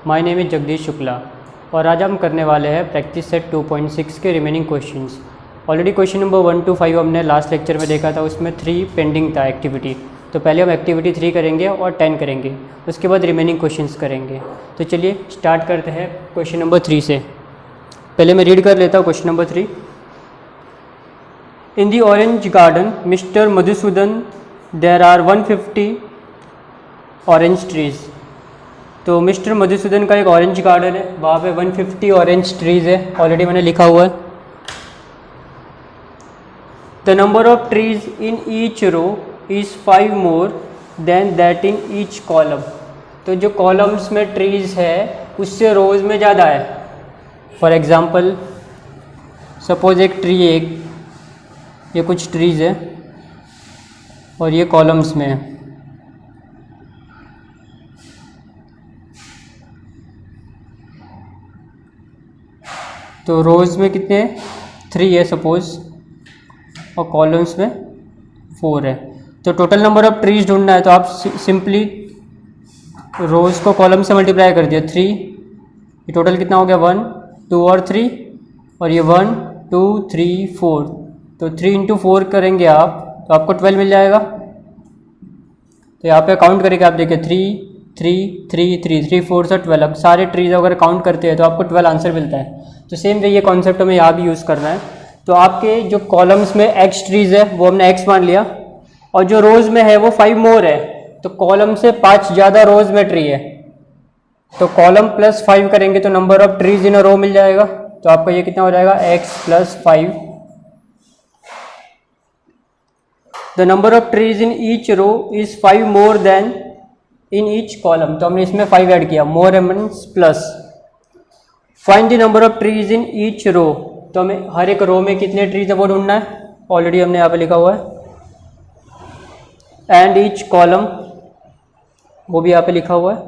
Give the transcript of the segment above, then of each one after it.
My name is Jagdish Shukla और आज हम करने वाले हैं प्रैक्टिस सेट 2.6 के remaining questions. Already question number 1 to 5 हमने लास्ट लेक्चर में देखा था, उसमें 3 पेंडिंग था एक्टिविटी। तो पहले हम एक्टिविटी 3 करेंगे और 10 करेंगे, उसके बाद रिमेनिंग क्वेश्चंस करेंगे। तो चलिए स्टार्ट करते हैं क्वेश्चन नंबर 3 से। पहले मैं रीड कर लेता हूँ question number 3। In the orange garden mister Madhusudan there are 150 orange trees. तो मिस्टर मधुसूदन का एक ऑरेंज गार्डन है, वहाँ पे 150 ऑरेंज ट्रीज़ है, ऑलरेडी मैंने लिखा हुआ है। The number of trees in each row is 5 more than that in each column. तो जो कॉलम्स में ट्रीज़ है उससे रोज़ में ज़्यादा है। फॉर एग्ज़ाम्पल सपोज एक ट्री है, ये कुछ ट्रीज़ है और ये कॉलम्स में है। तो रोज़ में कितने हैं? 3 है सपोज, और कॉलम्स में 4 है। तो टोटल नंबर ऑफ ट्रीज ढूंढना है, तो आप सिंपली रोज़ को कॉलम से मल्टीप्लाई कर दिया 3। ये टोटल कितना हो गया? 1, 2 और 3, और ये 1, 2, 3, 4। तो 3 इंटू 4 करेंगे आप तो आपको 12 मिल जाएगा। तो यहाँ पे काउंट करके आप देखिए 3, 3, 3, 3, 3, 4 से 12। अब सारे ट्रीज अगर काउंट करते हैं तो आपको 12 आंसर मिलता है। तो सेम वे ये कॉन्सेप्ट हमें यहाँ भी यूज़ करना है। तो आपके जो कॉलम्स में x ट्रीज है वो हमने x मान लिया, और जो रोज़ में है वो 5 मोर है। तो कॉलम से 5 ज़्यादा रोज़ में ट्री है, तो कॉलम प्लस 5 करेंगे तो number of trees in a row मिल जाएगा। तो आपका ये कितना हो जाएगा? x plus 5। The number of trees in each row is 5 more than in each column. तो हमने इसमें 5 ऐड किया, more means plus. Find the number of trees in each row. तो हमें हर एक रो में कितने ट्रीज है वो ढूंढना है, ऑलरेडी हमने यहाँ पे लिखा हुआ है। एंड ईच कॉलम, वो भी यहाँ पे लिखा हुआ है।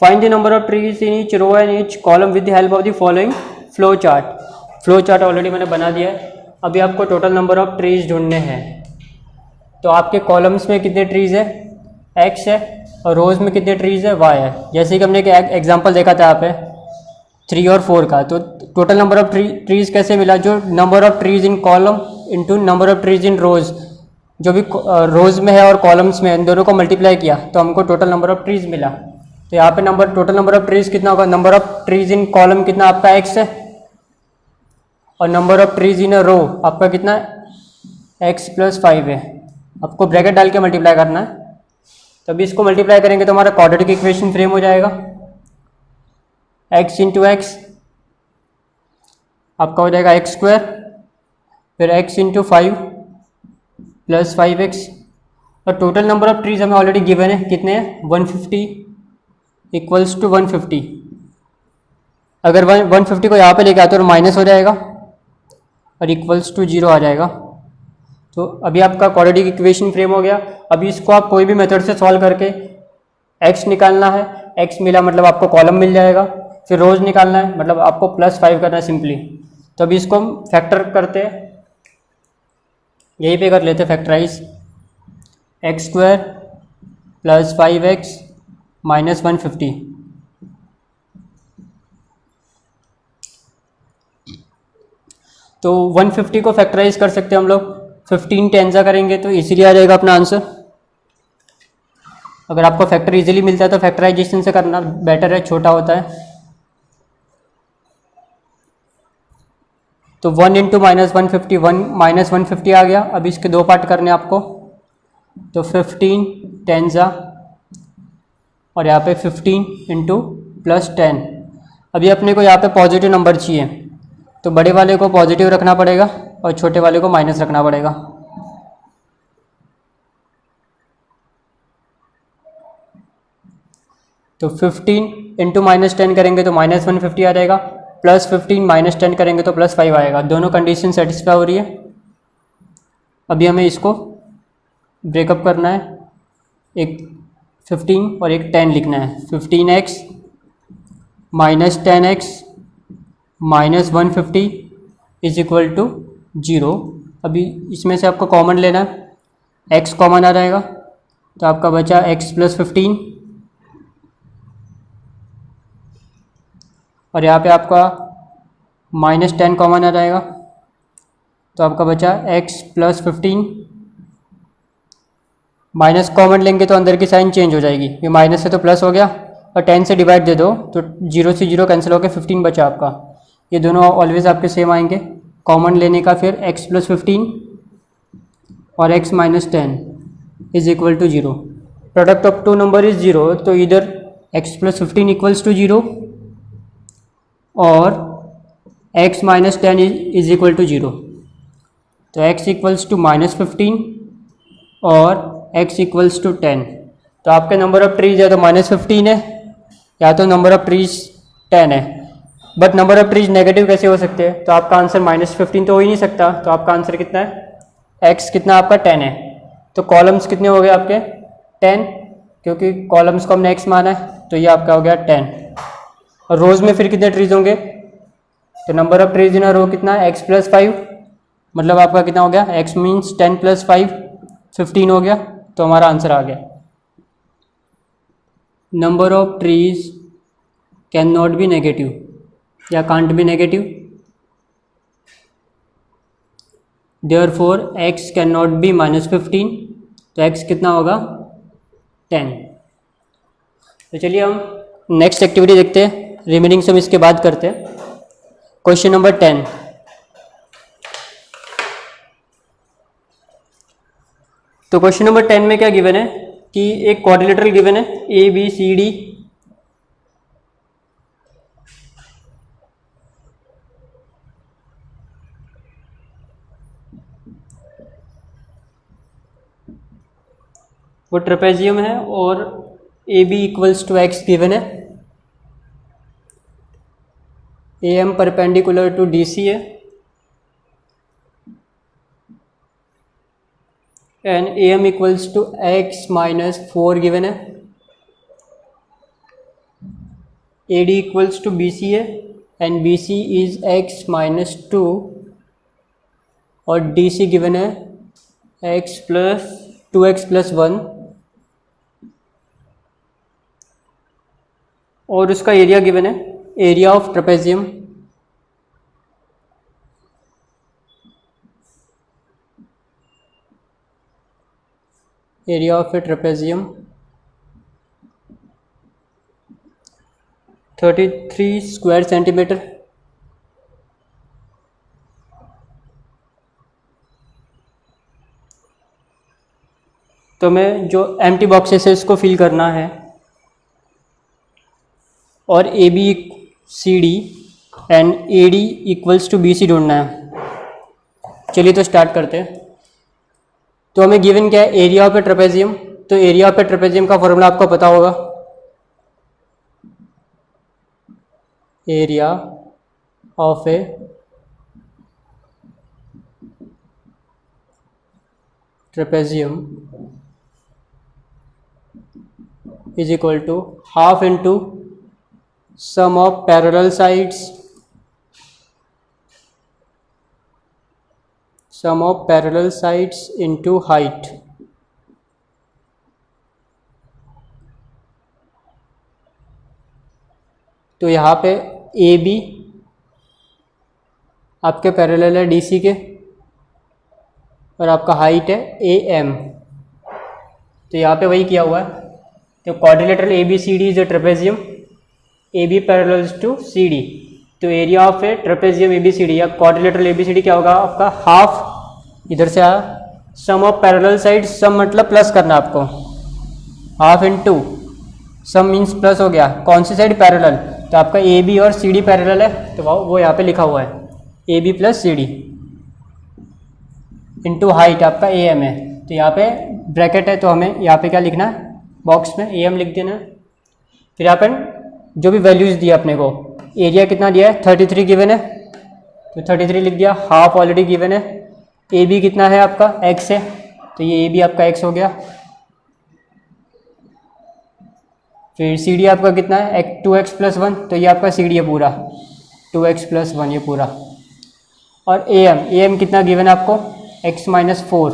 Find the number of trees in each row and each column with the help of the following flow chart. Flow chart already मैंने बना दिया है। अभी आपको टोटल नंबर ऑफ ट्रीज ढूंढने हैं। तो आपके कॉलम्स में कितने ट्रीज है? x है, और रोज में कितने ट्रीज है? y है। जैसे कि हमने एक एग्जाम्पल देखा था यहाँ पे 3 और 4 का। तो टोटल नंबर ऑफ ट्रीज कैसे मिला? जो number of trees in column into number of trees in rows, जो भी रोज में है और कॉलम्स में, इन दोनों को मल्टीप्लाई किया तो हमको टोटल नंबर ऑफ ट्रीज मिला। तो यहाँ पे टोटल नंबर ऑफ ट्रीज कितना होगा? Number of trees in column कितना आपका x है, और number of trees in a रो आपका कितना है? x प्लस 5 है। आपको ब्रैकेट डाल के मल्टीप्लाई करना है। तो अभी इसको मल्टीप्लाई करेंगे तो हमारा क्वाड्रेटिक इक्वेशन फ्रेम हो जाएगा। x इंटू एक्स आपका हो जाएगा x स्क्वायर, फिर x इंटू 5 प्लस 5x, और टोटल नंबर ऑफ ट्रीज हमें ऑलरेडी गिवन है, कितने हैं? 150 इक्वल्स टू 150। अगर 150 को यहाँ पे लेके आते हो तो माइनस हो जाएगा और इक्वल्स टू 0 आ जाएगा। तो अभी आपका क्वाड्रेटिक इक्वेशन फ्रेम हो गया। अभी इसको आप कोई भी मेथड से सॉल्व करके x निकालना है, x मिला मतलब आपको कॉलम मिल जाएगा। फिर रोज निकालना है, मतलब आपको प्लस 5 करना है सिंपली। तो अभी इसको हम फैक्टर करते हैं, यहीं पे कर लेते हैं factorise. x square plus 5x minus 150। तो 150 को फैक्टराइज कर सकते हैं हम लोग। 15 टेंजा करेंगे तो इजीली आ जाएगा अपना आंसर। अगर आपको फैक्टर इजीली मिलता है तो फैक्टराइजेशन से करना बेटर है, छोटा होता है। तो 1 इंटू माइनस 150, 1 माइनस 150 आ गया। अब इसके 2 पार्ट करने आपको, तो 15 टेंजा, और यहाँ पे 15 इंटू प्लस 10। अभी अपने को यहाँ पे पॉजिटिव नंबर चाहिए, तो बड़े वाले को पॉजिटिव रखना पड़ेगा और छोटे वाले को माइनस रखना पड़ेगा। तो 15 इंटू माइनस 10 करेंगे तो माइनस 150 आ जाएगा, प्लस 15 माइनस 10 करेंगे तो प्लस 5 आएगा। दोनों कंडीशन सेटिस्फाई हो रही है। अभी हमें इसको ब्रेकअप करना है, एक 15 और एक 10 लिखना है। 15x minus 10x minus 150 is equal to 0। अभी इसमें से आपको कॉमन लेना है, x कॉमन आ जाएगा तो आपका बचा x प्लस 15 और यहाँ पे आपका -10 कॉमन आ जाएगा, तो आपका बचा x + 15। माइनस कॉमन लेंगे तो अंदर की साइन चेंज हो जाएगी, ये माइनस से तो प्लस हो गया, और 10 से डिवाइड दे दो तो 0 से 0 कैंसिल होकर 15 बचा आपका। ये दोनों ऑलवेज आपके सेम आएंगे। कॉमन लेने का फिर x + 15 और x - 10 = 0। Product of two number is 0, तो इधर x + 15 = 0 और x - 10 = 0। तो x = -15 और x = 10। तो आपके नंबर ऑफ ट्रीज या तो -15 है या तो नंबर ऑफ ट्रीज 10 है। But number of trees negative कैसे हो सकते हैं? तो आपका आंसर -15 तो हो ही नहीं सकता। तो आपका आंसर कितना है? x कितना आपका 10 है। तो कॉलम्स कितने हो गए आपके? 10, क्योंकि कॉलम्स को हमने x माना है, तो ये आपका हो गया 10। और रोज़ में फिर कितने ट्रीज होंगे? तो number of trees in a रो कितना है? x + 5, मतलब आपका कितना हो गया? x मीन्स 10 + 5 15 हो गया। तो हमारा आंसर आ गया। Number of trees can not be negative या can't be negative, therefore x can not be -15। तो x कितना होगा? 10। तो चलिए हम नेक्स्ट एक्टिविटी देखते हैं, रिमेनिंग सम इसके बाद करते हैं। Question number 10। तो क्वेश्चन नंबर 10 में क्या गिवन है कि एक क्वाड्रिलेटरल गिवन है ABCD, वो ट्रेपेजियम है और AB = x गिवन है, AM परपेंडिकुलर टू DC है एंड AM = x - 4 गिवन है, AD = BC है एंड BC इज x - 2 और DC गिवन है x + 2x + 1 और उसका एरिया गिवन है, area of trapezium area of a trapezium 33 square centimetre. तो हमें जो एम्प्टी बॉक्सेस है इसको फिल करना है और ABCD एंड AD = BC ढूंढना है। चलिए तो स्टार्ट करते हैं। तो हमें गिवन क्या है? Area of a trapezium. तो एरिया ऑफ ए ट्रेपेजियम का फॉर्मूला आपको पता होगा, area of a trapezium = ½ into sum of parallel sides into height। तो यहाँ पे AB आपके पैरेलल है DC के और आपका हाइट है AM। तो यहाँ पे वही किया हुआ है। तो quadrilateral ABCD is a trapezium, AB parallels to CD। तो area of a trapezium ABCD या क्वाड्रिलेटरल ABCD क्या होगा आपका? हाफ, इधर से sum of parallel side, sum मतलब प्लस करना आपको, ½ into सम मीन्स प्लस हो गया, कौन सी साइड? पैरेलल। तो आपका AB और CD पैरेलल है, तो वो यहाँ पे लिखा हुआ है AB + CD इंटू हाइट आपका AM है। तो यहाँ पे ब्रैकेट है, तो हमें यहाँ पे क्या लिखना है? बॉक्स में AM लिख देना। फिर यहाँ पर जो भी वैल्यूज़ दिया अपने को, एरिया कितना दिया है? 33 गिवन है, तो 33 लिख दिया। हाफ ऑलरेडी गिवन है। AB कितना है आपका? x है, तो ये AB आपका x हो गया। फिर CD आपका कितना है? 2x + 1, तो ये आपका CD है पूरा, 2x + 1 ये पूरा। और AM कितना गिवन है आपको? x - 4।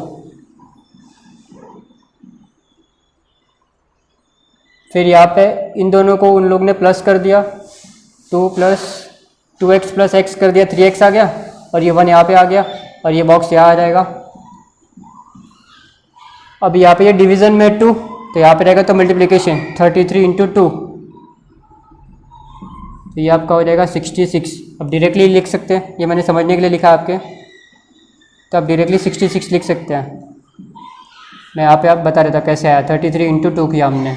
फिर यहाँ पे इन दोनों को उन लोग ने प्लस कर दिया, 2 प्लस 2x प्लस एक्स कर दिया, 3x आ गया, और ये 1 यहाँ पे आ गया, और ये बॉक्स यहाँ आ जाएगा। अब यहाँ पे ये डिवीज़न में 2, तो यहाँ पे रहेगा तो मल्टीप्लिकेशन 33 इंटू 2, तो ये आपका हो जाएगा 66। अब डायरेक्टली लिख सकते हैं, ये मैंने समझने के लिए लिखा आपके, तो आप डायरेक्टली 66 लिख सकते हैं। मैं यहाँ पे आप बता देता कैसे आया, 33 इंटू 2 किया हमने।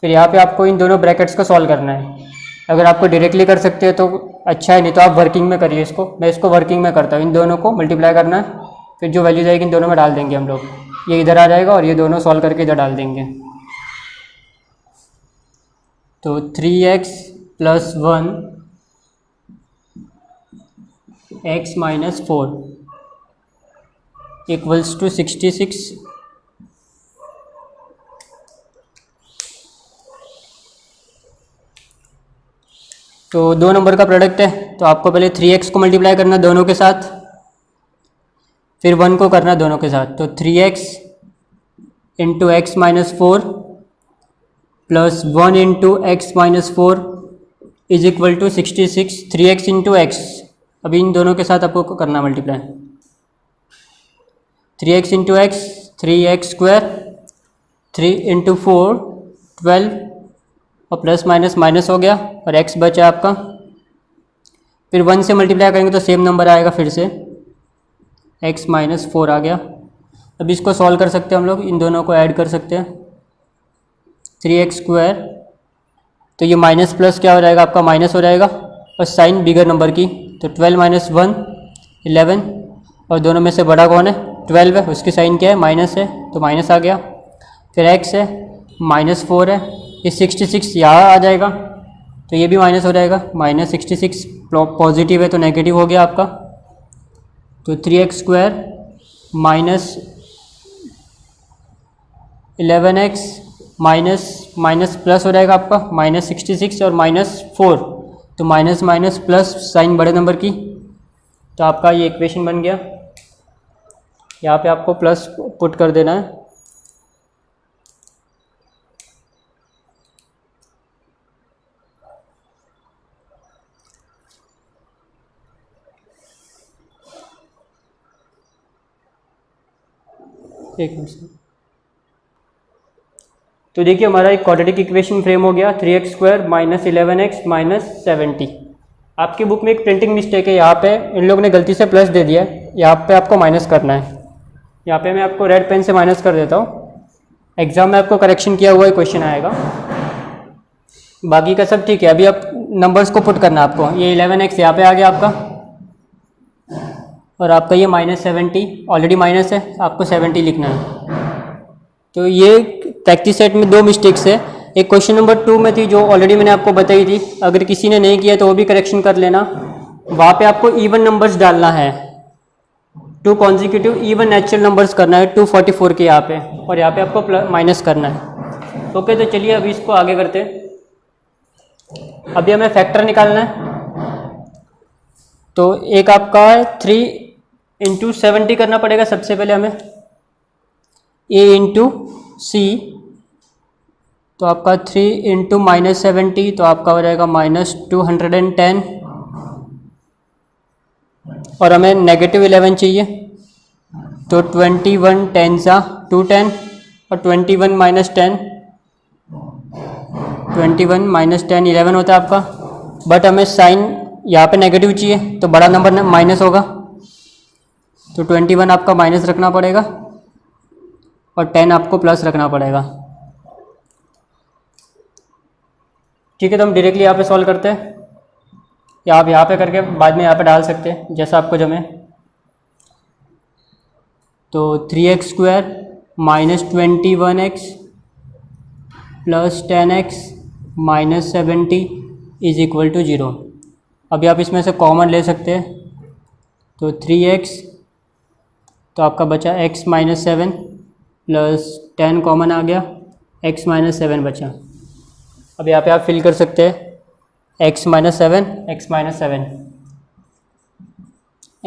फिर यहाँ पे आपको इन दोनों ब्रैकेट्स को सॉल्व करना है। अगर आपको डायरेक्टली कर सकते हैं तो अच्छा है, नहीं तो आप वर्किंग में करिए इसको। मैं इसको वर्किंग में करता हूँ। इन दोनों को मल्टीप्लाई करना है, फिर जो वैल्यू जाएगी इन दोनों में डाल देंगे हम लोग। ये इधर आ जाएगा और ये दोनों सॉल्व करके इधर डाल देंगे। तो 3x plus 1 x minus 4 equals to 66। तो 2 नंबर का प्रोडक्ट है, तो आपको पहले 3x को मल्टीप्लाई करना दोनों के साथ, फिर 1 को करना दोनों के साथ। तो 3x into x minus 4 plus 1 into x minus 4 is equal to 66। 3x into x, अभी इन दोनों के साथ आपको करना multiply. 3x into x 3x square, 3 into 4 12, और प्लस माइनस माइनस हो गया और x बचा आपका। फिर 1 से मल्टीप्लाई करेंगे तो सेम नंबर आएगा, फिर से x माइनस 4 आ गया। अब इसको सॉल्व कर सकते हैं हम लोग, इन दोनों को ऐड कर सकते हैं। 3x स्क्वायर, तो ये माइनस प्लस क्या हो जाएगा आपका, माइनस हो जाएगा, और साइन बिगर नंबर की, तो 12 माइनस 1 11, और दोनों में से बड़ा कौन है, 12 है, उसकी साइन क्या है, माइनस है, तो माइनस आ गया। फिर x है माइनस 4 है, ये 66 यहाँ आ जाएगा, तो ये भी माइनस हो जाएगा, माइनस 66 पॉजिटिव है तो नेगेटिव हो गया आपका। तो 3x square minus 11x minus minus plus हो जाएगा आपका, माइनस 66 और माइनस 4, तो माइनस माइनस प्लस साइन बड़े नंबर की, तो आपका ये इक्वेशन बन गया। यहाँ पे आपको प्लस पुट कर देना है। एक मिनट। तो देखिए हमारा एक क्वाड्रेटिक इक्वेशन फ्रेम हो गया, 3x square minus 11x minus 70। आपकी बुक में एक प्रिंटिंग मिस्टेक है, यहाँ पे इन लोगों ने गलती से प्लस दे दिया है, यहाँ पे आपको माइनस करना है। यहाँ पे मैं आपको रेड पेन से माइनस कर देता हूँ। एग्जाम में आपको करेक्शन किया हुआ क्वेश्चन आएगा, बाकी का सब ठीक है। अभी आप नंबर्स को पुट करना है आपको। ये 11x यहाँ पे आ गया आपका, और आपका ये माइनस 70 ऑलरेडी माइनस है, आपको 70 लिखना है। तो ये प्रैक्टिस सेट में 2 मिस्टेक्स है। एक क्वेश्चन नंबर 2 में थी जो ऑलरेडी मैंने आपको बताई थी, अगर किसी ने नहीं किया तो वो भी करेक्शन कर लेना। वहाँ पे आपको इवन नंबर्स डालना है, 2 कॉन्जिक्यूटिव इवन नेचुरल नंबर्स करना है 244 के यहाँ पे, और यहाँ पे आपको माइनस करना है। ओके, तो चलिए अभी इसको आगे करते हैं। अभी हमें फैक्टर निकालना है, तो एक आपका 3 इंटू 70 करना पड़ेगा सबसे पहले हमें, a इंटू सी, तो आपका 3 इंटू माइनस 70, तो आपका हो जाएगा माइनस 210, और हमें नेगेटिव 11 चाहिए, तो 21 10 सा 210, और 21 माइनस 10, 21 माइनस 10 11 होता है आपका। बट हमें साइन यहाँ पे नेगेटिव चाहिए, तो बड़ा नंबर माइनस होगा, तो 21 आपका माइनस रखना पड़ेगा, और 10 आपको प्लस रखना पड़ेगा। ठीक है, तो हम डायरेक्टली यहाँ पे सॉल्व करते हैं, या आप यहाँ पे करके बाद में यहाँ पे डाल सकते हैं जैसा आपको जमे। तो 3x square minus 21x plus 10x minus 70 is equal to 0। अभी आप इसमें से कॉमन ले सकते हैं, तो 3x, तो आपका बचा x माइनस 7 प्लस 10 कॉमन आ गया, x माइनस 7 बचा। अब यहाँ पे आप फिल कर सकते हैं x minus 7, x minus 7,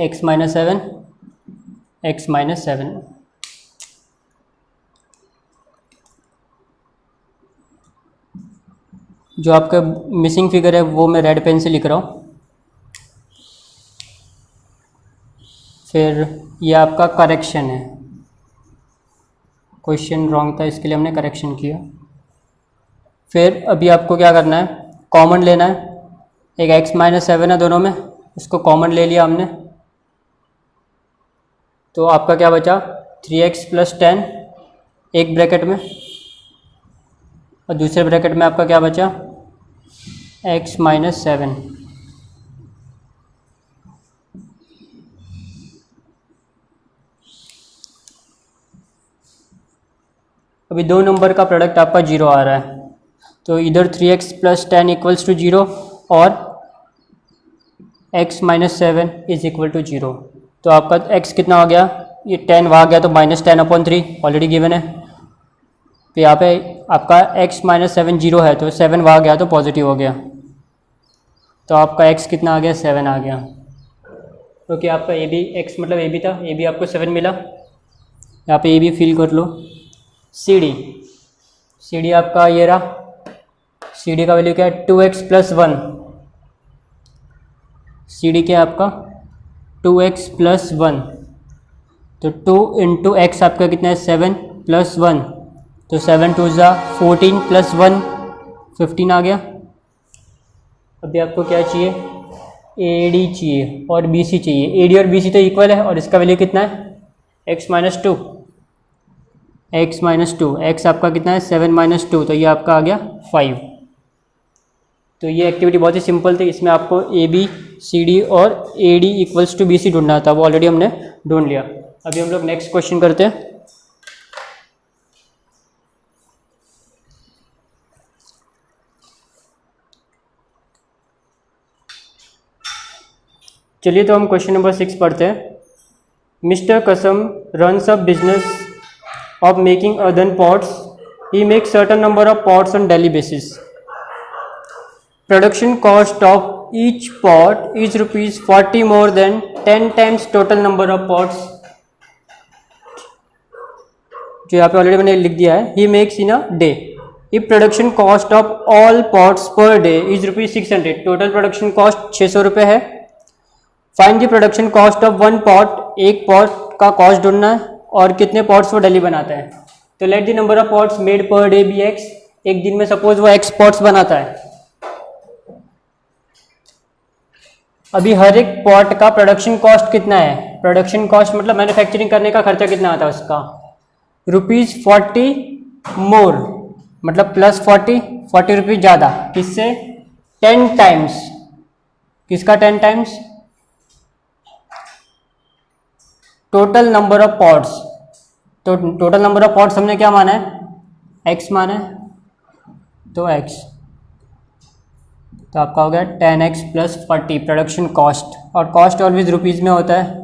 x minus 7, x minus 7। जो आपका मिसिंग फिगर है वो मैं रेड पेन से लिख रहा हूँ। फिर ये आपका करेक्शन है, क्वेश्चन रॉन्ग था इसके लिए हमने करेक्शन किया। फिर अभी आपको क्या करना है, कॉमन लेना है। एक x-7 है दोनों में, उसको कॉमन ले लिया हमने, तो आपका क्या बचा 3x + 10 एक ब्रैकेट में, और दूसरे ब्रैकेट में आपका क्या बचा x-7। अभी दो नंबर का प्रोडक्ट आपका 0 आ रहा है, तो इधर 3x + 10 = 0 और x-7 = 0। तो आपका x कितना हो गया, ये 10 वहाँ गया तो -10/3 ऑलरेडी गिवन है। तो यहाँ पे आपका x-7 0 है, तो 7 वहाँ गया तो पॉजिटिव हो गया, तो आपका x कितना आ गया 7 आ गया। क्योंकि आपका ए बी x मतलब ए बी था, ए बी आपको 7 मिला। यहाँ पे ए बी फिल कर लो। सी डी आपका ये रहा, सी डी का वैल्यू क्या है 2x + 1। सी डी क्या है आपका 2x + 1, तो 2 × x आपका कितना है 7 + 1, तो 7 2 = 14 + 1 15 आ गया। अभी आपको क्या चाहिए, ए डी चाहिए और बी सी चाहिए। ए डी और बी सी तो इक्वल है, और इसका वैल्यू कितना है x-2, x-2, x आपका कितना है 7 - 2, तो ये आपका आ गया 5। तो ये एक्टिविटी बहुत ही सिंपल थी, इसमें आपको ए बी सी डी और ए डी = बी सी ढूंढना था, वो ऑलरेडी हमने ढूंढ लिया। अभी हम लोग नेक्स्ट क्वेश्चन करते हैं। चलिए तो हम क्वेश्चन नंबर 6 पढ़ते हैं। मिस्टर कसम runs a business of making earthen pots. He makes certain number of pots on daily basis. Production cost of each pot is ₹40 more than 10 times total number of pots. जो यहाँ पे already मैंने लिख दिया है, he makes in a day. If production cost of all pots per day is ₹600, total production cost 600 रुपये है। Find the production cost of one pot, एक pot का कॉस्ट ढूंढना है, और कितने पॉट्स वो डेली बनाता है। तो let the number of pots made per day be x। एक दिन में सपोज वो x पॉट्स बनाता है। अभी हर एक पॉट का प्रोडक्शन कॉस्ट कितना है, प्रोडक्शन कॉस्ट मतलब मैन्युफैक्चरिंग करने का खर्चा कितना आता है उसका, ₹40 मोर, मतलब +40, ₹40 ज़्यादा, किससे 10 टाइम्स, किसका 10 times, total number of pots. तो टोटल नंबर ऑफ पॉट्स हमने क्या माना है x माना है, तो x, तो आपका हो गया 10x + 40 प्रोडक्शन कॉस्ट, और कॉस्ट ऑलवेज रुपीज़ में होता है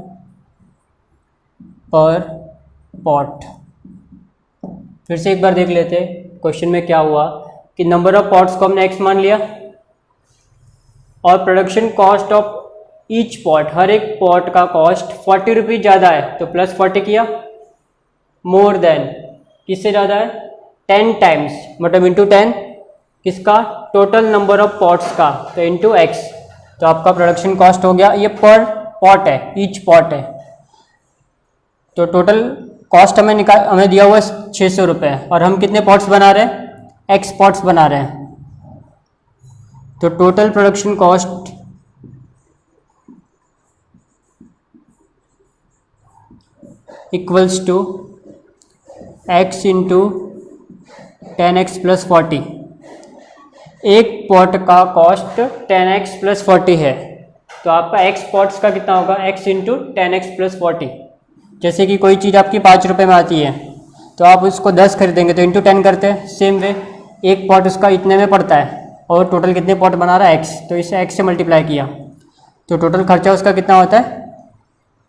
पर पॉट। फिर से एक बार देख लेते हैं क्वेश्चन में क्या हुआ कि नंबर ऑफ पॉट्स को हमने x मान लिया, और production cost of each pot, हर एक पॉट का कॉस्ट ₹40 ज़्यादा है, तो +40 किया, मोर देन किससे ज़्यादा है 10 टाइम्स, मतलब इंटू 10 किसका, टोटल नंबर ऑफ पॉट्स का, तो इंटू x, तो आपका प्रोडक्शन कॉस्ट हो गया, ये पर पॉट है, ईच पॉट है। तो टोटल कॉस्ट हमें दिया हुआ है 600 रुपये, और हम कितने पॉट्स बना रहे हैं, x पॉट्स बना रहे हैं। तो total production cost equals to x into 10x + 40। एक पॉट का कॉस्ट 10x + 40 है, तो आपका x पॉट्स का कितना होगा, x इंटू 10x + 40। जैसे कि कोई चीज़ आपकी 5 रुपये में आती है, तो आप उसको 10 खरीदेंगे तो इंटू 10 करते हैं। सेम वे एक पॉट उसका इतने में पड़ता है, और टोटल कितने पॉट बना रहा है x, तो इसे x से मल्टीप्लाई किया, तो टोटल खर्चा उसका कितना होता है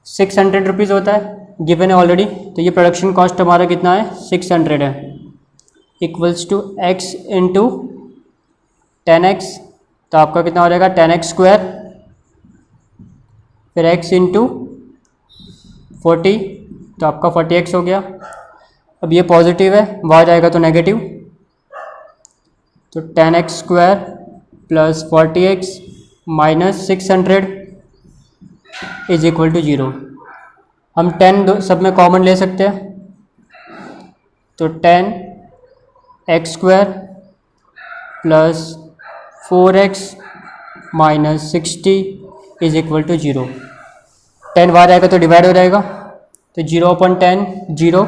600 रुपीज़ होता है, गिवन है ऑलरेडी। तो ये प्रोडक्शन कॉस्ट हमारा कितना है 600 है, equals to x into 10x, तो आपका कितना हो जाएगा 10x², फिर x इंटू 40, तो आपका 40x हो गया। अब ये पॉजिटिव है, वहाँ जाएगा तो नेगेटिव, तो 10x square plus 40x minus 600 is equal to 0। हम 10 सब में कॉमन ले सकते हैं, तो 10x square plus 4x minus 60 is equal to 0। 10 बाहर आएगा तो डिवाइड हो जाएगा, तो 0/10 0,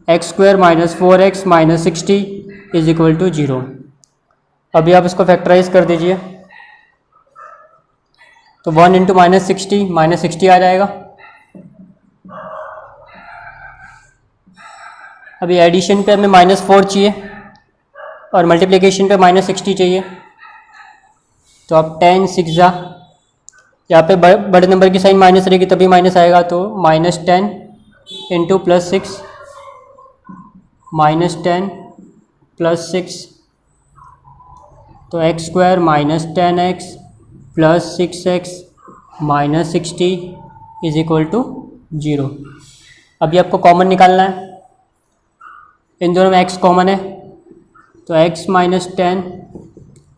x square minus 4x minus 60 is equal to 0। अभी आप इसको फैक्टराइज कर दीजिए, तो 1 इंटू माइनस 60 आ जाएगा। अभी एडिशन पे हमें -4 चाहिए और मल्टीप्लिकेशन पे -60 चाहिए, तो आप 10 6 यहाँ पे बड़े नंबर की साइन माइनस रहेगी तभी माइनस आएगा, तो -10 इंटू +6 -10 +6, तो x square minus 10x plus 6x minus 60 is equal to 0। अभी आपको कॉमन निकालना है, इन दोनों में x कॉमन है, तो x माइनस 10,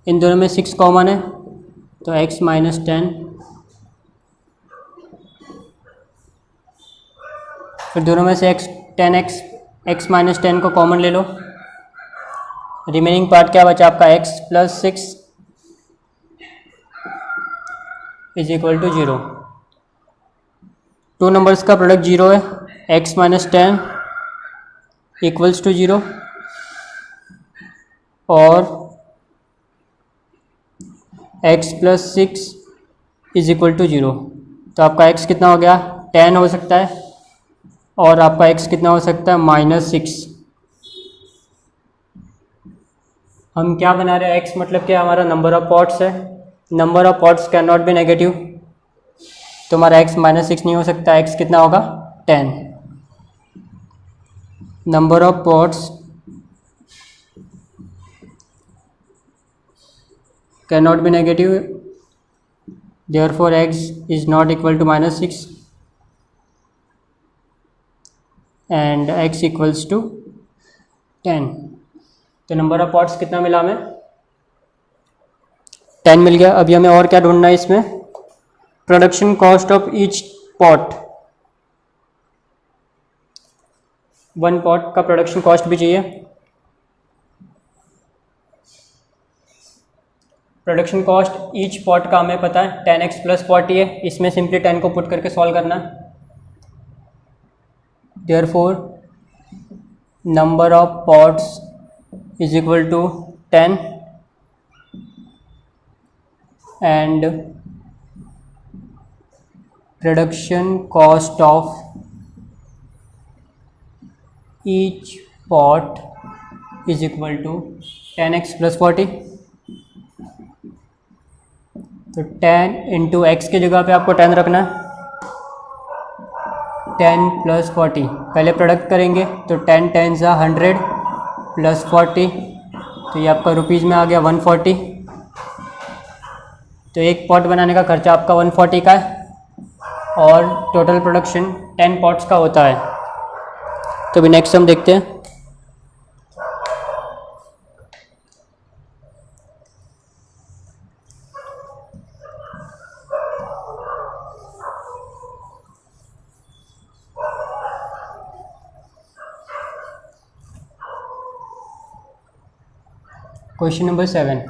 इन दोनों में 6 कॉमन है, तो x माइनस 10, फिर दोनों में से x माइनस 10 को कॉमन ले लो, रिमेनिंग पार्ट क्या बचा आपका x plus 6 is equal to 0। Two numbers का प्रोडक्ट 0 है, x माइनस 10 इक्वल्स टू 0 और x plus 6 is equal to 0। तो आपका x कितना हो गया, 10 हो सकता है, और आपका x कितना हो सकता है, -6। हम क्या बना रहे हैं, x मतलब क्या, हमारा नंबर ऑफ पॉट्स है, number of pots can not be negative, तो हमारा x -6 नहीं हो सकता, x कितना होगा, 10। Number of pots can not be negative, therefore x is not equal to -6 and x equals to 10। तो नंबर ऑफ पॉट्स कितना मिला हमें, 10 मिल गया। अभी हमें और क्या ढूंढना है इसमें, production cost of each pot, 1 pot का प्रोडक्शन कॉस्ट भी चाहिए। प्रोडक्शन कॉस्ट ईच पॉट का हमें पता है 10x प्लस 40 है, इसमें सिंपली 10 को पुट करके सॉल्व करना है। Therefore number of pots is equal to 10 and production cost of each pot is equal to 10x plus 40। तो 10 इंटू एक्स की जगह पे आपको 10 रखना है, 10 प्लस 40, पहले प्रोडक्ट करेंगे तो 10 10 100 प्लस 40, तो ये आपका रुपीज़ में आ गया 140। तो एक पॉट बनाने का खर्चा आपका 140 का है और टोटल प्रोडक्शन 10 पॉट्स का होता है। तो अभी नेक्स्ट हम देखते हैं। Question number 7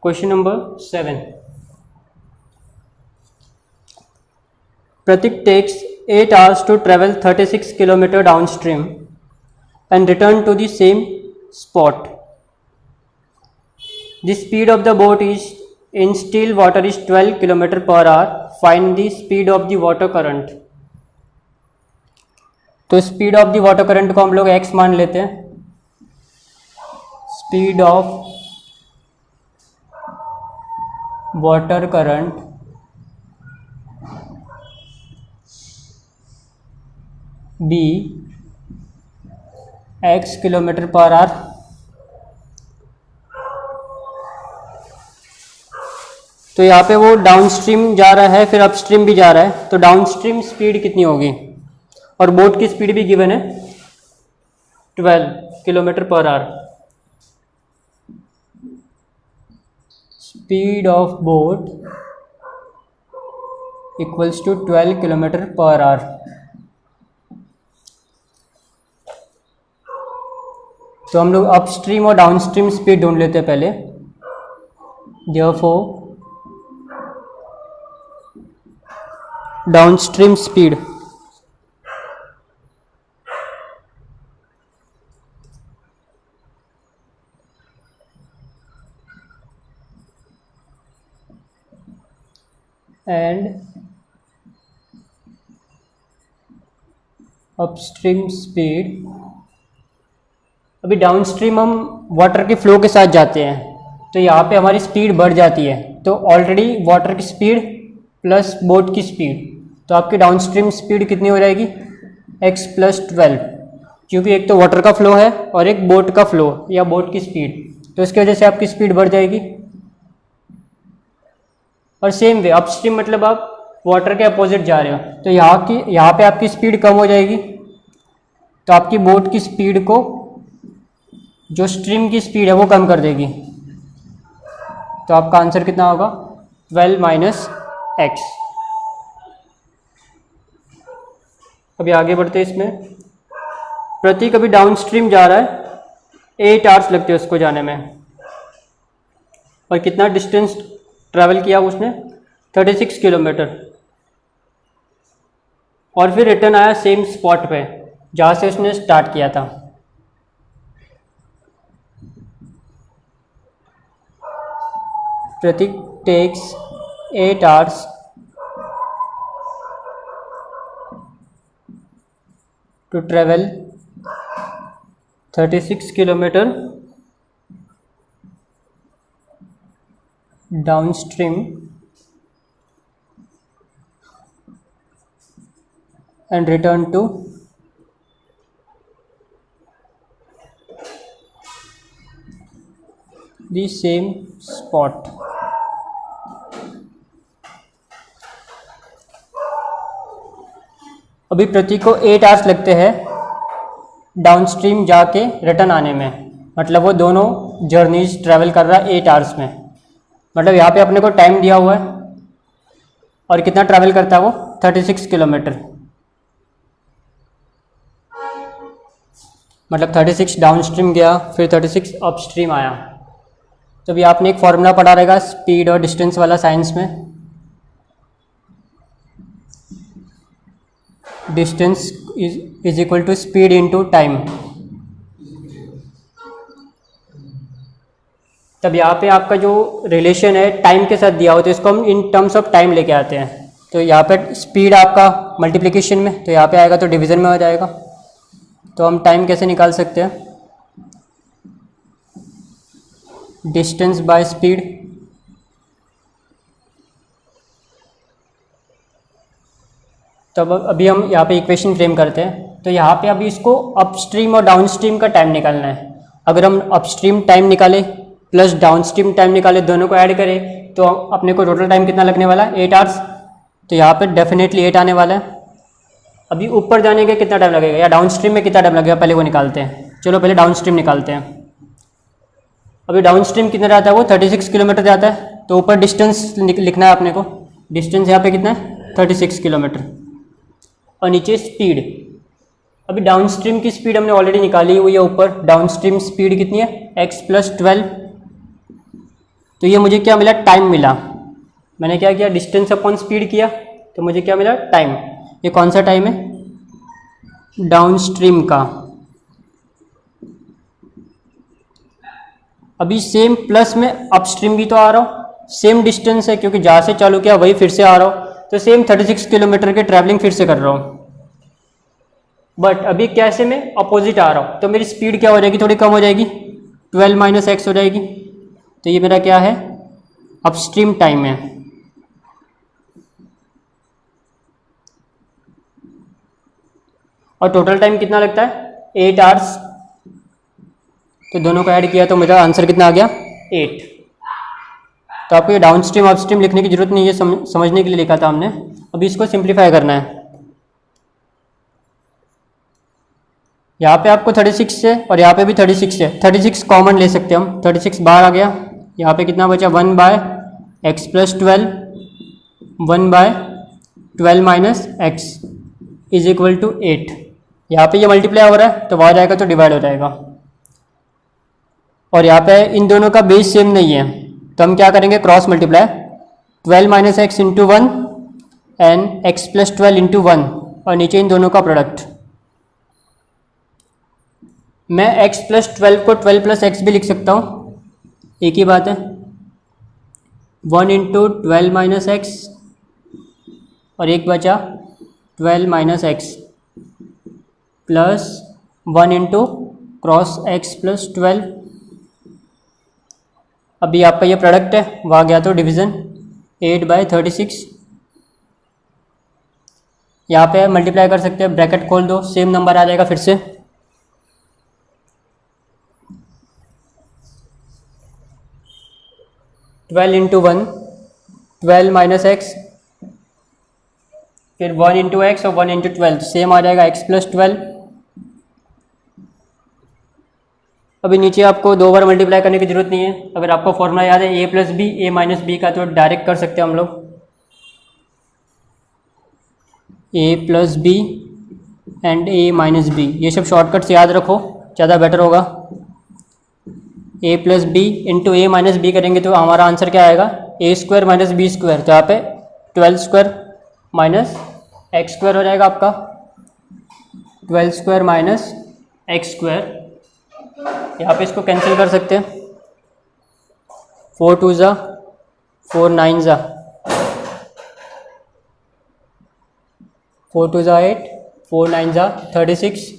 question number 7, Pratik takes 8 hours to travel 36 km downstream and return to the same spot. The speed of the boat is in still water is 12 km per hour. Find the speed of the water current. तो speed of the water current को हम लोग x मान लेते हैं। Speed of water current b x km per hour तो यहाँ पे वो डाउन स्ट्रीम जा रहा है, फिर अपस्ट्रीम भी जा रहा है, तो डाउन स्ट्रीम स्पीड कितनी होगी? और बोट की स्पीड भी गिवन है 12 kilometre per hour. Speed of boat equals to 12 kilometre per hour. तो हम लोग अपस्ट्रीम और डाउनस्ट्रीम स्पीड ढूंढ लेते हैं पहले। Therefore downstream speed and upstream speed. अभी डाउनस्ट्रीम हम वाटर के फ्लो के साथ जाते हैं, तो यहाँ पे हमारी स्पीड बढ़ जाती है, तो ऑलरेडी वाटर की स्पीड प्लस बोट की स्पीड, तो आपकी डाउनस्ट्रीम स्पीड कितनी हो जाएगी? x + 12, क्योंकि एक तो वाटर का फ्लो है और एक बोट का फ्लो या बोट की स्पीड, तो इसकी वजह से आपकी स्पीड बढ़ जाएगी। और सेम वे अपस्ट्रीम मतलब आप वाटर के अपोजिट जा रहे हो, तो यहाँ पे आपकी स्पीड कम हो जाएगी, तो आपकी बोट की स्पीड को जो स्ट्रीम की स्पीड है वो कम कर देगी। तो आपका आंसर कितना होगा? 12 - x। अभी आगे बढ़ते हैं इसमें। प्रतीक अभी डाउन स्ट्रीम जा रहा है, 8 आवर्स लगते हैं उसको जाने में, और कितना डिस्टेंस ट्रैवल किया उसने? 36 किलोमीटर, और फिर रिटर्न आया सेम स्पॉट पे जहाँ से उसने स्टार्ट किया था। प्रतीक takes 8 hours to travel 36 kilometer downstream and return to the same spot। अभी प्रतीक को 8 आवर्स लगते हैं डाउनस्ट्रीम जाके रिटर्न आने में, मतलब वो दोनों जर्नीज ट्रैवल कर रहा है 8 आवर्स में। मतलब यहाँ पे अपने को टाइम दिया हुआ है, और कितना ट्रैवल करता है वो? 36 किलोमीटर। मतलब 36 डाउनस्ट्रीम गया, फिर 36 अपस्ट्रीम आया। तो अभी आपने एक फॉर्मूला पढ़ा रहेगा स्पीड और डिस्टेंस वाला साइंस में। Distance is equal to speed into time. तब यहाँ पे आपका जो रिलेशन है टाइम के साथ दिया हो, तो इसको हम इन टर्म्स ऑफ टाइम लेके आते हैं। तो यहाँ पे स्पीड आपका मल्टीप्लिकेशन में, तो यहाँ पे आएगा तो डिवीज़न में हो जाएगा। तो हम टाइम कैसे निकाल सकते हैं? Distance by speed. तब अभी हम यहाँ पे इक्वेशन फ्रेम करते हैं। तो यहाँ पे अभी इसको अपस्ट्रीम और डाउनस्ट्रीम का टाइम निकालना है। अगर हम अपस्ट्रीम टाइम निकालें प्लस डाउनस्ट्रीम टाइम निकालें, दोनों को ऐड करें, तो अपने को टोटल टाइम कितना लगने वाला है? 8 आवर्स। तो यहाँ पे डेफिनेटली 8 आने वाला है। अभी ऊपर जाने का कितना टाइम लगेगा या डाउनस्ट्रीम में कितना टाइम लगेगा, पहले वो निकालते हैं। चलो पहले डाउनस्ट्रीम निकालते हैं। अभी डाउनस्ट्रीम कितना जाता है? वो 36 किलोमीटर जाता है। तो ऊपर डिस्टेंस लिखना है अपने को। डिस्टेंस यहाँ पे कितना है? 36 किलोमीटर। और नीचे स्पीड। अभी डाउनस्ट्रीम की स्पीड हमने ऑलरेडी निकाली हुई है ऊपर। डाउनस्ट्रीम स्पीड कितनी है? x + 12। तो ये मुझे क्या मिला? टाइम मिला। मैंने क्या किया? डिस्टेंस अपॉन स्पीड किया, तो मुझे क्या मिला? टाइम। ये कौन सा टाइम है? डाउनस्ट्रीम का। अभी सेम प्लस में अपस्ट्रीम भी तो आ रहा हूँ, सेम डिस्टेंस है क्योंकि जहाँ से चालू किया वही फिर से आ रहा हूँ, तो सेम 36 किलोमीटर के ट्रैवलिंग फिर से कर रहा हूँ। बट अभी कैसे मैं अपोजिट आ रहा हूँ, तो मेरी स्पीड क्या हो जाएगी? थोड़ी कम हो जाएगी, 12 - x हो जाएगी। तो ये मेरा क्या है? अपस्ट्रीम टाइम है। और टोटल टाइम कितना लगता है? 8 आवर्स। तो दोनों को ऐड किया तो मेरा आंसर कितना आ गया? 8। तो आपको ये डाउन स्ट्रीम अप स्ट्रीम लिखने की जरूरत नहीं है, समझने के लिए लिखा था हमने। अभी इसको सिंप्लीफाई करना है। यहाँ पे आपको 36 है और यहाँ पे भी 36 है, 36 कॉमन ले सकते हैं हम, 36 बाहर आ गया। यहाँ पे कितना बचा, 1/x + 12, 1/12 minus x is equal to 8। यहाँ पे ये मल्टीप्लाई हो रहा है तो वहाँ जाएगा तो डिवाइड हो जाएगा। और यहाँ पे इन दोनों का बेस सेम नहीं है तो हम क्या करेंगे, cross multiply, 12 minus x into 1 and x + 12 into 1 और नीचे इन दोनों का प्रोडक्ट। मैं x + 12 को 12 + x भी लिख सकता हूँ, एक ही बात है। 1 इंटू 12 माइनस एक्स और एक बचा 12 minus x plus 1 into cross x + 12। अभी आपका ये प्रोडक्ट है, वहाँ गया तो डिवीज़न, 8/36। यहाँ पे मल्टीप्लाई कर सकते हैं, ब्रैकेट खोल दो, सेम नंबर आ जाएगा फिर से। 12 इंटू 1 12 माइनस एक्स, फिर 1 इंटू एक्स और 1 इंटू 12 सेम आ जाएगा, x + 12। अभी नीचे आपको 2 बार मल्टीप्लाई करने की जरूरत नहीं है। अगर आपको फॉर्मूला याद है a + b a - b का, तो डायरेक्ट कर सकते हैं हम लोग, a + b and a - b। ये सब शॉर्टकट्स याद रखो, ज़्यादा बेटर होगा। a + b into a - b करेंगे तो हमारा आंसर क्या आएगा, a² - b²। तो यहाँ पे 12² माइनस x² हो जाएगा आपका, 12² - x²। यहाँ पे इसको कैंसिल कर सकते हैं, 4 2 ज़ा 4 9 ज़ा 4 2 ज़ा 8 4 9 ज़ा 36।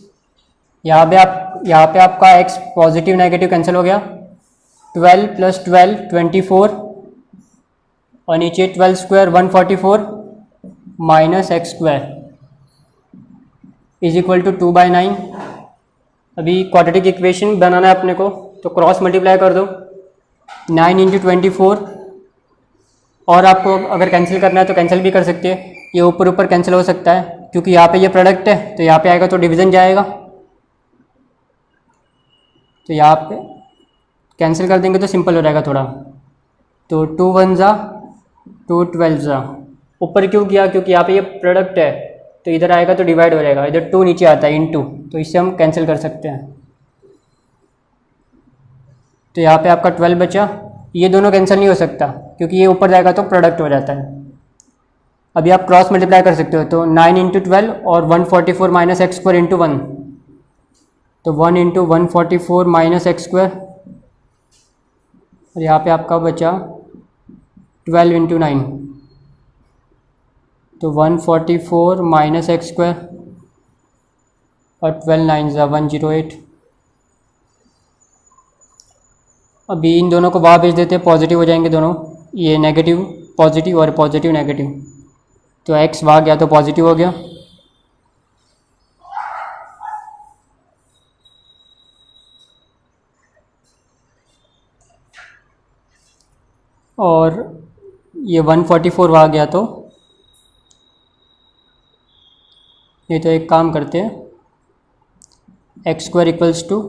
यहाँ पे आपका x पॉजिटिव नेगेटिव कैंसिल हो गया, 12 + 12 24 और नीचे 12² 144 minus x² is equal to 2/9। अभी क्वाड्रेटिक इक्वेशन बनाना है अपने को, तो क्रॉस मल्टीप्लाई कर दो, 9 इंटू 24। और आपको अगर कैंसिल करना है तो कैंसिल भी कर सकते हैं, ये ऊपर ऊपर कैंसिल हो सकता है क्योंकि यहाँ पे ये प्रोडक्ट है तो यहाँ पे आएगा तो डिवीज़न जाएगा, तो यहाँ पे कैंसिल कर देंगे तो सिंपल हो जाएगा थोड़ा। तो 2 1 ज़ा 2 12 ज़ा, ऊपर क्यों किया, क्योंकि यहाँ पे ये प्रोडक्ट है तो इधर आएगा तो डिवाइड हो जाएगा, इधर 2 नीचे आता है इनटू, तो इससे हम कैंसिल कर सकते हैं। तो यहाँ पे आपका 12 बचा, ये दोनों कैंसिल नहीं हो सकता क्योंकि ये ऊपर जाएगा तो प्रोडक्ट हो जाता है। अभी आप क्रॉस मल्टीप्लाई कर सकते हो, तो 9 इंटू 12 और 144 माइनस x² इंटू 1, तो 1 इंटू 144 माइनस x²। और यहाँ पे आपका बचा 12 इंटू 9, तो 144 माइनस x² और 12 9 ज़ा 108। अभी इन दोनों को वहाँ भेज देते हैं, पॉजिटिव हो जाएंगे दोनों, ये नेगेटिव पॉजिटिव और पॉजिटिव नेगेटिव, तो x वहाँ गया तो पॉजिटिव हो गया। और ये 144 वहाँ गया तो ये, तो एक काम करते हैं, x² equals to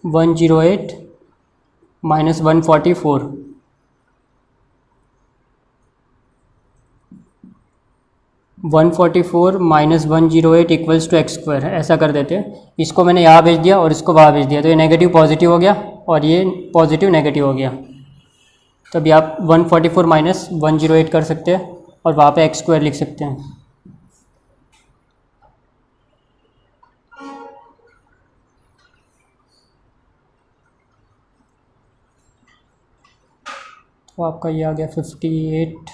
108 minus 144, 144 minus 108 equals to x², ऐसा कर देते हैं। इसको मैंने यहाँ भेज दिया और इसको वहाँ भेज दिया, तो ये नेगेटिव पॉजिटिव हो गया और ये पॉजिटिव नेगेटिव हो गया। तो अभी आप 144 माइनस 108 कर सकते हैं और वहाँ पे x² लिख सकते हैं। तो आपका ये आ गया 58,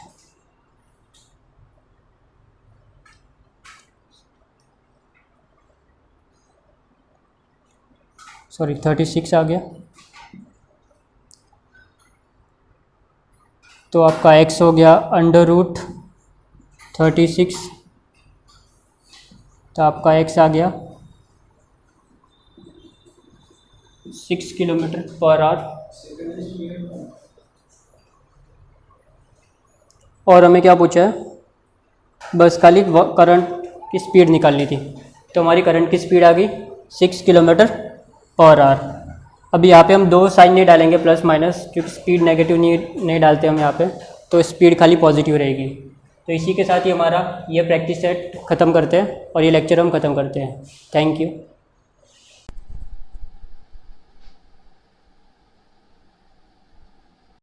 सॉरी 36 आ गया। तो आपका x हो गया √36, तो आपका x आ गया 6 किलोमीटर पर आवर। और हमें क्या पूछा है, बस खाली करंट की स्पीड निकालनी थी। तो हमारी करंट की स्पीड आ गई 6 किलोमीटर पर आवर। अभी यहाँ पे हम दो साइन नहीं डालेंगे प्लस माइनस, क्योंकि स्पीड नेगेटिव नहीं डालते हम यहाँ पे, तो स्पीड खाली पॉजिटिव रहेगी। तो इसी के साथ ही हमारा ये प्रैक्टिस सेट ख़त्म करते हैं और ये लेक्चर हम ख़त्म करते हैं। Thank you.